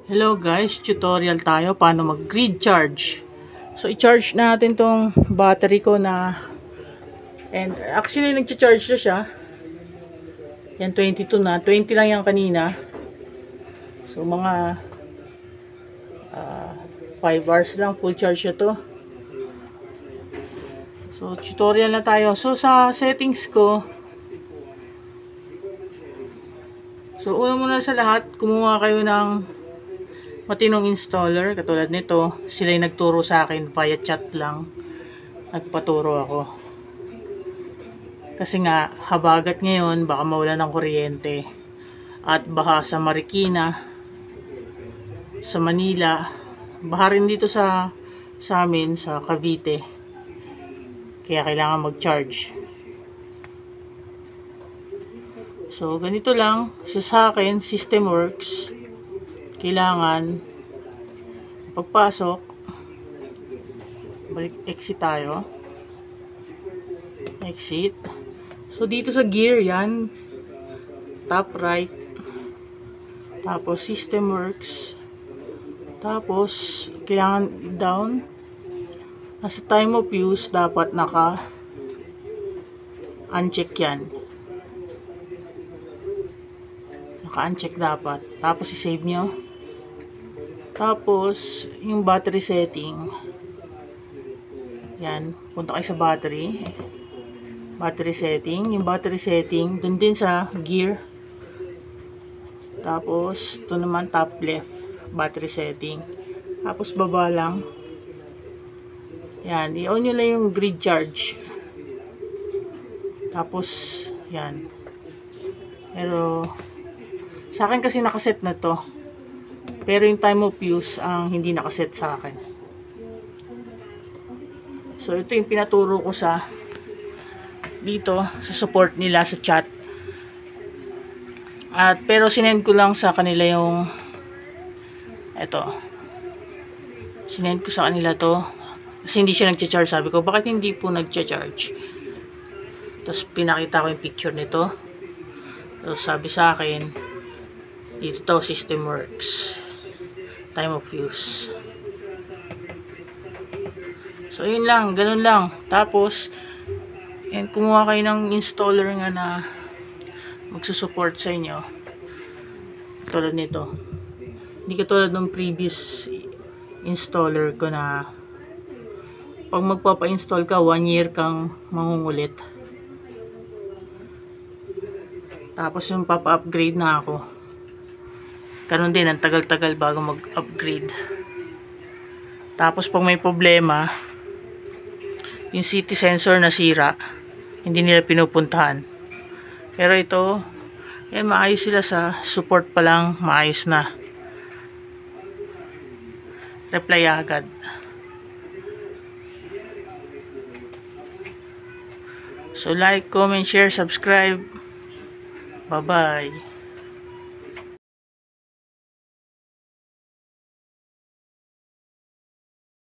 Hello guys, tutorial tayo paano mag-grid charge. So i-charge natin tong battery ko na, and actually nag-charge na siya. Yan 22 na, 20 lang yan kanina. So mga 5 hours lang full charge na to. So tutorial na tayo. So sa settings ko, so una muna sa lahat, kumuha kayo ng matinong installer katulad nito. Sila yung nagturo sa akin via chat lang, nagpaturo ako kasi nga habagat ngayon, baka mawala ng kuryente at baha sa Marikina, sa Manila, baha rin dito sa amin sa Cavite, kaya kailangan mag-charge. So ganito lang sa akin, system works. Kailangan pagpasok, balik exit tayo, exit. So dito sa gear yan, top right, tapos system works, tapos kailangan down. Nasa time of use dapat naka uncheck yan, naka uncheck dapat, tapos i-save nyo. Tapos, yung battery setting, yan, punta kayo sa battery setting, yung battery setting, dun din sa gear. Tapos, ito naman top left, battery setting. Tapos, baba lang. Yan, i-on nyo lang yung grid charge. Tapos, yan. Pero, sa akin kasi nakaset na to. Pero yung time of use ang hindi nakaset sa akin. So ito yung pinaturo ko sa dito sa support nila sa chat. At pero sinend ko lang sa kanila yung ito. Sinend ko sa kanila to kasi hindi siya nagcha-charge. Sabi ko, bakit hindi po nagcha-charge? Tapos pinakita ko yung picture nito. So sabi sa akin, dito to, system works, time of use. So yun lang, ganun lang. Tapos and kumuha kayo ng installer nga na magsusupport sa inyo tulad nito. Hindi katulad ng previous installer ko na pag magpapa-install ka 1 year kang mangungulit. Tapos yung papa-upgrade na ako, ganun din, ang tagal-tagal bago mag-upgrade. Tapos pag may problema, yung CT sensor na sira, hindi nila pinupuntahan. Pero ito, yan, maayos sila sa support pa lang, maayos na. Reply agad. So like, comment, share, subscribe. Bye-bye.